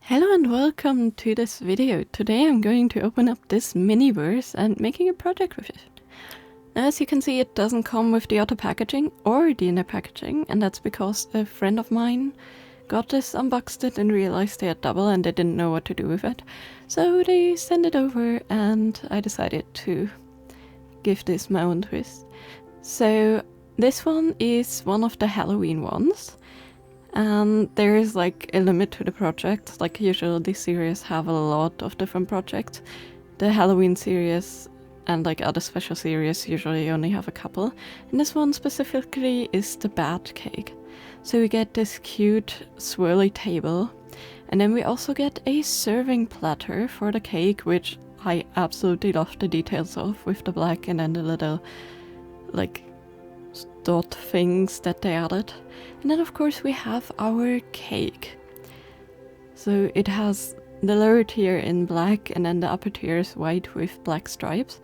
Hello and welcome to this video. Today I'm going to open up this Miniverse and making a project with it. Now, as you can see, it doesn't come with the outer packaging or the inner packaging, and that's because a friend of mine got this, unboxed it and realized they had double and they didn't know what to do with it. So they sent it over and I decided to give this my own twist. So this one is one of the Halloween ones. And there is like a limit to the project. Like usually these series have a lot of different projects. The Halloween series and like other special series usually only have a couple. And this one specifically is the bat cake. So we get this cute swirly table. And then we also get a serving platter for the cake, which I absolutely love the details of, with the black and then the little like dot things that they added. And then of course we have our cake. So it has the lower tier in black and then the upper tier is white with black stripes.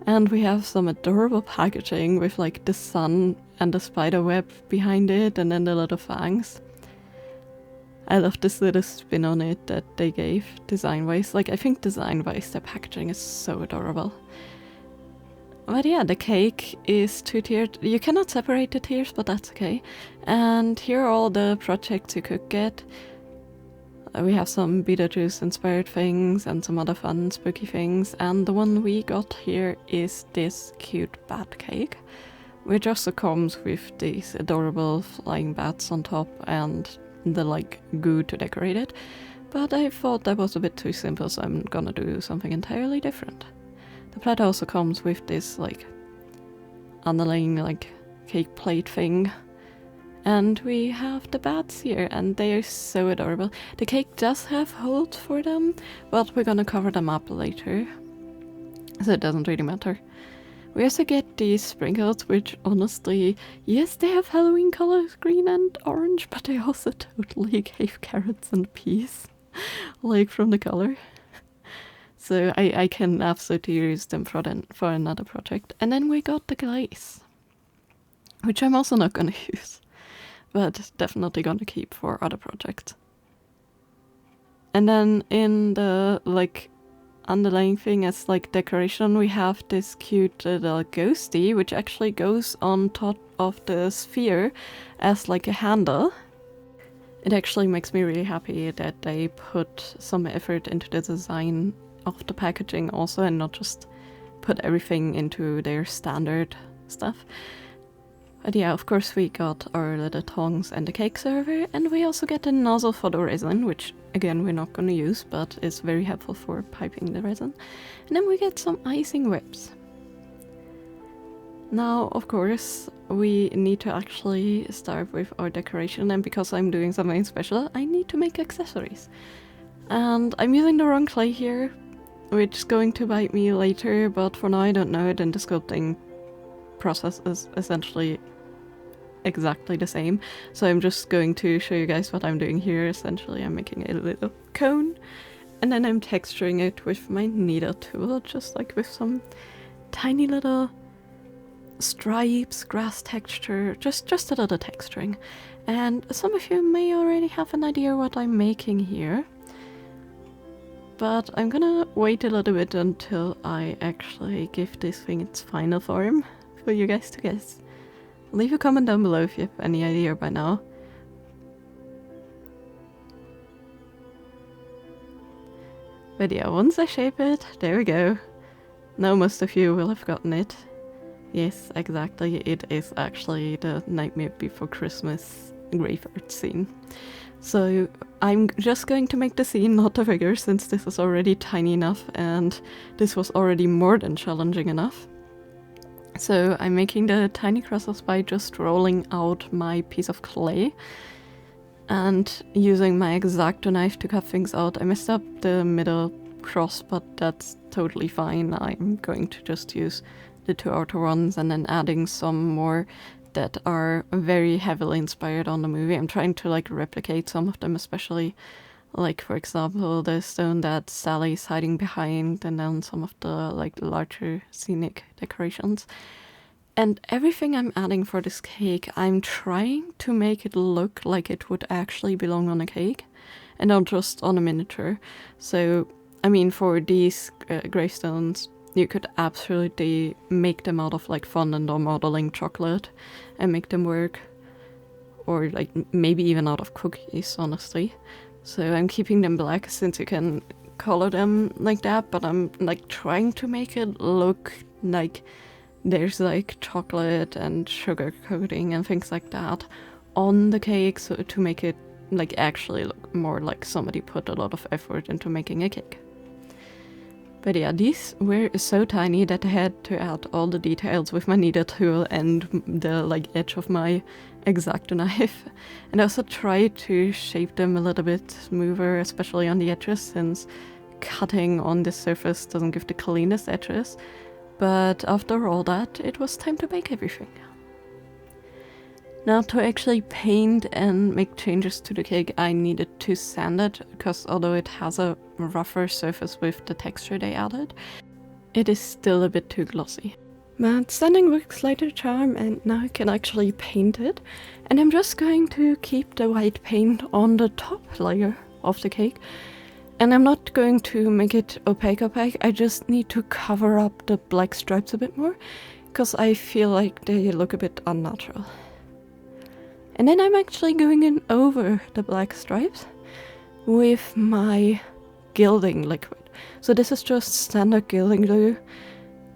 And we have some adorable packaging with like the sun and the spider web behind it and then the little fangs. I love this little spin on it that they gave design-wise. Like I think design-wise the packaging is so adorable. But yeah, the cake is two-tiered. You cannot separate the tiers, but that's okay. And here are all the projects you could get. We have some Beetlejuice inspired things and some other fun spooky things. And the one we got here is this cute bat cake, which also comes with these adorable flying bats on top and the like goo to decorate it. But I thought that was a bit too simple, so I'm gonna do something entirely different. The platter also comes with this like underlaying like cake plate thing. And we have the bats here and they are so adorable. The cake does have holes for them, but we're gonna cover them up later, so it doesn't really matter. We also get these sprinkles, which honestly, yes, they have Halloween colors, green and orange, but they also totally gave carrots and peas, like from the color. So I can absolutely use them for another project. And then we got the glaze, which I'm also not gonna use, but definitely gonna keep for other projects. And then in the like underlying thing as like decoration, we have this cute little ghosty, which actually goes on top of the sphere as like a handle. It actually makes me really happy that they put some effort into the design of the packaging also and not just put everything into their standard stuff. But yeah, of course we got our little tongs and the cake server, and we also get a nozzle for the resin, which again we're not gonna use, but is very helpful for piping the resin. And then we get some icing whips. Now, of course, we need to actually start with our decoration, and because I'm doing something special, I need to make accessories. And I'm using the wrong clay here, which is going to bite me later, but for now I don't know it, and the sculpting process is essentially exactly the same. So I'm just going to show you guys what I'm doing here. Essentially I'm making a little cone, and then I'm texturing it with my needle tool, just like with some tiny little stripes, grass texture, just a little texturing. And some of you may already have an idea what I'm making here, but I'm gonna wait a little bit until I actually give this thing its final form for you guys to guess. Leave a comment down below if you have any idea by now. But yeah, once I shape it, there we go. Now most of you will have gotten it. Yes, exactly, it is actually the Nightmare Before Christmas graveyard scene. So I'm just going to make the scene, not the figure, since this is already tiny enough and this was already more than challenging enough. So I'm making the tiny crosses by just rolling out my piece of clay and using my X-Acto knife to cut things out. I messed up the middle cross, but that's totally fine. I'm going to just use the two outer ones and then adding some more that are very heavily inspired on the movie. I'm trying to like replicate some of them, especially like for example the stone that Sally's hiding behind, and then some of the like larger scenic decorations. And everything I'm adding for this cake, I'm trying to make it look like it would actually belong on a cake. and not just on a miniature. So, I mean, for these gravestones, you could absolutely make them out of like fondant or modeling chocolate and make them work. Or like maybe even out of cookies, honestly. So I'm keeping them black since you can color them like that, but I'm like trying to make it look like there's like chocolate and sugar coating and things like that on the cake, so to make it like actually look more like somebody put a lot of effort into making a cake. But yeah, these were so tiny that I had to add all the details with my kneader tool and the like edge of my X-Acto knife. And I also tried to shape them a little bit smoother, especially on the edges, since cutting on this surface doesn't give the cleanest edges. But after all that, it was time to bake everything. Now, to actually paint and make changes to the cake, I needed to sand it, because although it has a rougher surface with the texture they added, it is still a bit too glossy. But sanding works like a charm, and now I can actually paint it. And I'm just going to keep the white paint on the top layer of the cake. And I'm not going to make it opaque, I just need to cover up the black stripes a bit more, because I feel like they look a bit unnatural. And then I'm actually going in over the black stripes with my gilding liquid. So this is just standard gilding glue,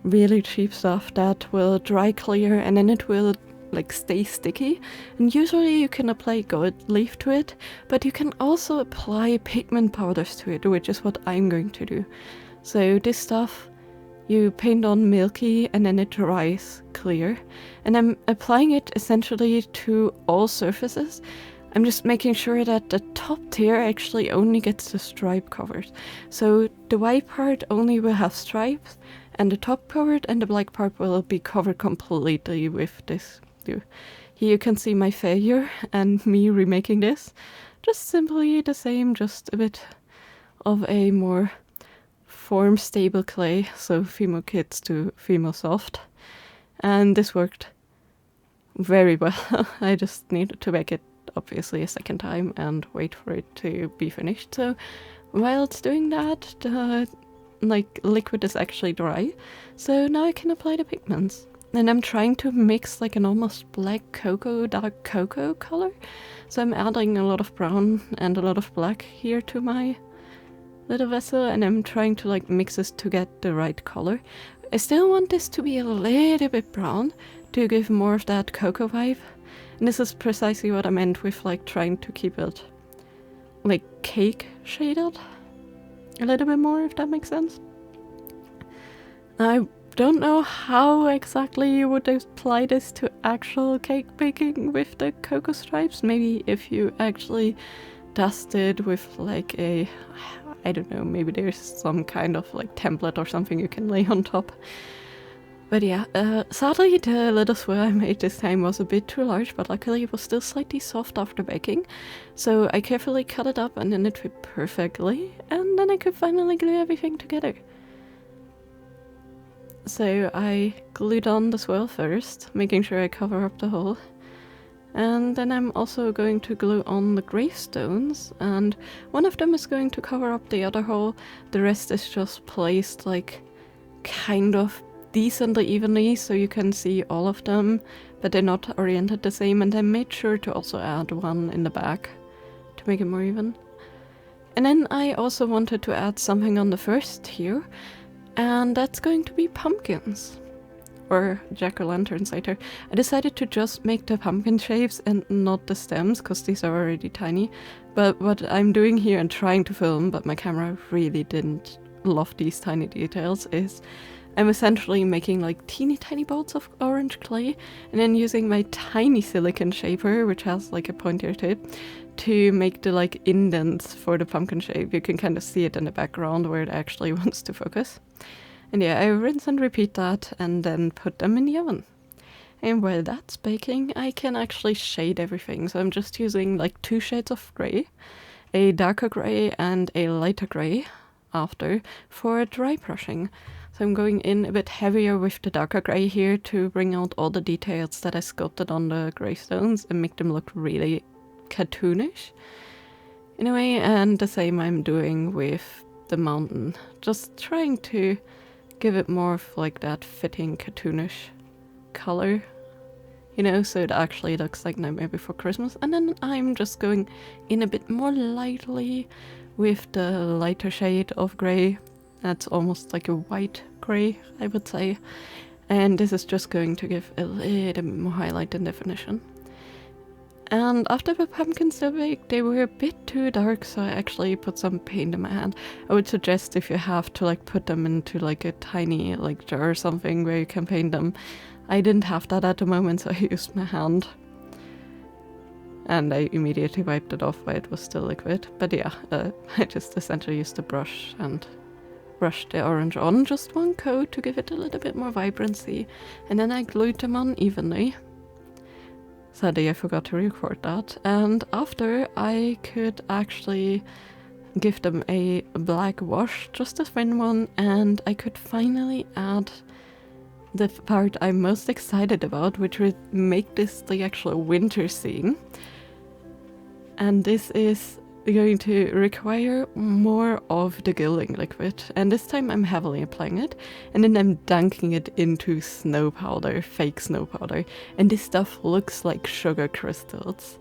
really cheap stuff that will dry clear and then it will like stay sticky. And usually you can apply gold leaf to it, but you can also apply pigment powders to it, which is what I'm going to do. So this stuff you paint on milky and then it dries clear. And I'm applying it essentially to all surfaces. I'm just making sure that the top tier actually only gets the stripe covered. So the white part only will have stripes and the top covered, and the black part will be covered completely with this glue. Here you can see my failure and me remaking this. Just simply the same, just a bit of a more form stable clay, so Fimo Kids to Fimo Soft. And this worked very well. I just needed to make it obviously a second time and wait for it to be finished. So while it's doing that, the liquid is actually dry. So now I can apply the pigments. And I'm trying to mix like an almost black cocoa, dark cocoa color. So I'm adding a lot of brown and a lot of black here to my little vessel, and I'm trying to like mix this to get the right color. I still want this to be a little bit brown to give more of that cocoa vibe. And this is precisely what I meant with like trying to keep it like cake shaded a little bit more, if that makes sense. I don't know how exactly you would apply this to actual cake baking with the cocoa stripes. Maybe if you actually dust it with like a, I don't know, maybe there's some kind of like template or something you can lay on top. But yeah, sadly the little swirl I made this time was a bit too large, but luckily it was still slightly soft after baking. So I carefully cut it up and then it fit perfectly, and then I could finally glue everything together. So I glued on the swirl first, making sure I cover up the hole. And then I'm also going to glue on the gravestones, and one of them is going to cover up the other hole. The rest is just placed like kind of decently evenly so you can see all of them, but they're not oriented the same. And I made sure to also add one in the back to make it more even. And then I also wanted to add something on the first tier, and that's going to be pumpkins. Or jack-o'-lanterns later. I decided to just make the pumpkin shapes and not the stems, because these are already tiny. But what I'm doing here and trying to film, but my camera really didn't love these tiny details, is I'm essentially making like teeny tiny bolts of orange clay and then using my tiny silicone shaper, which has like a pointier tip, to make the like indents for the pumpkin shape. You can kind of see it in the background where it actually wants to focus. And yeah, I rinse and repeat that and then put them in the oven. And while that's baking, I can actually shade everything. So I'm just using like 2 shades of grey, a darker grey and a lighter grey after for dry brushing. So I'm going in a bit heavier with the darker grey here to bring out all the details that I sculpted on the gravestones and make them look really cartoonish. in a way, and the same I'm doing with the mountain. Just trying to give it more of like that fitting cartoonish color, you know, so it actually looks like Nightmare Before Christmas. And then I'm just going in a bit more lightly with the lighter shade of grey. That's almost like a white grey, I would say. And this is just going to give a little bit more highlight and definition. And after the pumpkins were baked, they were a bit too dark, so I actually put some paint in my hand. I would suggest, if you have to like put them into like a tiny like jar or something where you can paint them. I didn't have that at the moment, so I used my hand. And I immediately wiped it off while it was still liquid. But yeah, I just essentially used a brush and brushed the orange on just one coat to give it a little bit more vibrancy. And then I glued them on evenly. Sadly, I forgot to record that. And after, I could actually give them a black wash, just a thin one, and I could finally add the part I'm most excited about, which would make this the actual winter scene. And this is going to require more of the gilding liquid, and this time I'm heavily applying it, and then I'm dunking it into snow powder, fake snow powder, and this stuff looks like sugar crystals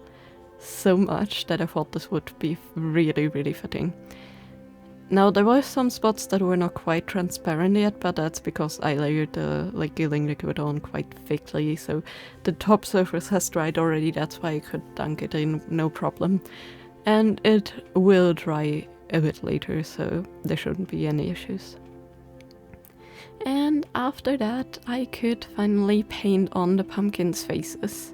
so much that I thought this would be really, really fitting. Now, there were some spots that were not quite transparent yet, but that's because I layered the gilding liquid on quite thickly, so the top surface has dried already. That's why I could dunk it in no problem. And it will dry a bit later, so there shouldn't be any issues. And after that, I could finally paint on the pumpkins' faces,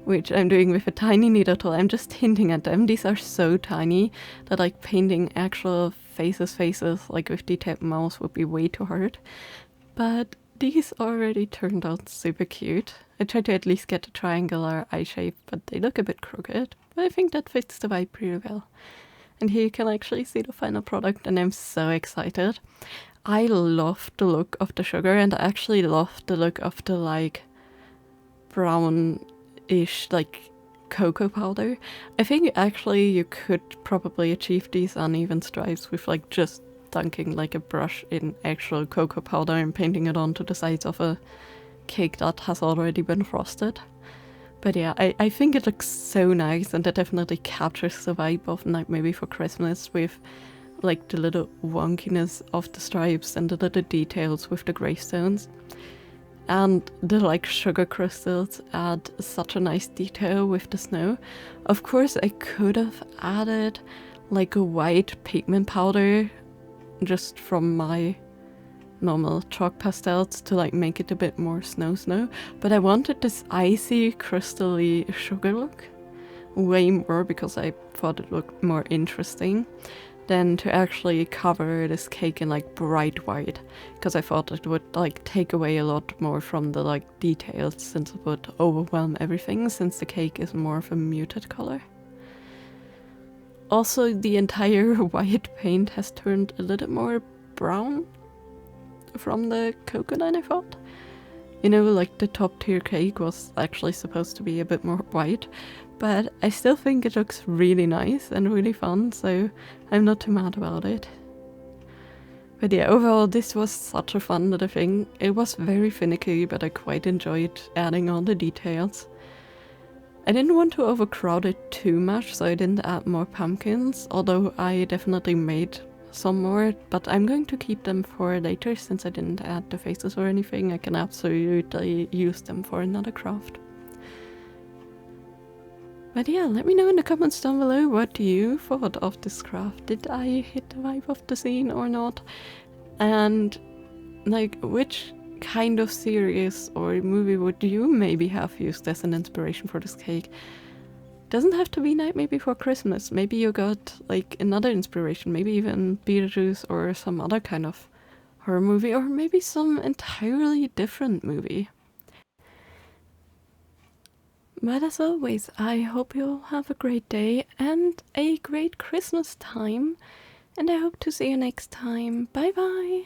which I'm doing with a tiny needle tool. I'm just hinting at them. These are so tiny that like painting actual faces like with detailed mouths would be way too hard. But these already turned out super cute. I tried to at least get a triangular eye shape, but they look a bit crooked. But I think that fits the vibe pretty well. And here you can actually see the final product, and I'm so excited. I love the look of the sugar, and I actually love the look of the like brown-ish like cocoa powder. I think actually you could probably achieve these uneven stripes with like just dunking like a brush in actual cocoa powder and painting it onto the sides of a cake that has already been frosted. But yeah, I think it looks so nice, and it definitely captures the vibe of Nightmare Before Christmas with like the little wonkiness of the stripes and the little details with the gravestones. And the like sugar crystals add such a nice detail with the snow. Of course, I could have added like a white pigment powder just from my normal chalk pastels to like make it a bit more snow, but I wanted this icy crystally sugar look way more because I thought it looked more interesting than to actually cover this cake in like bright white, because I thought it would like take away a lot more from the like details, since it would overwhelm everything, since the cake is more of a muted color. Also, the entire white paint has turned a little more brown from the coconut, I thought. You know, like the top tier cake was actually supposed to be a bit more white, but I still think it looks really nice and really fun, so I'm not too mad about it. But yeah, overall this was such a fun little thing. It was very finicky, but I quite enjoyed adding all the details. I didn't want to overcrowd it too much, so I didn't add more pumpkins, although I definitely made some more, but I'm going to keep them for later since I didn't add the faces or anything. I can absolutely use them for another craft. But yeah, let me know in the comments down below what you thought of this craft. Did I hit the vibe of the scene or not? And like, which kind of series or movie would you maybe have used as an inspiration for this cake? Doesn't have to be Nightmare Before Christmas. Maybe you got like another inspiration, maybe even Beetlejuice or some other kind of horror movie, or maybe some entirely different movie. But as always, I hope you'll have a great day and a great Christmas time, and I hope to see you next time. Bye bye!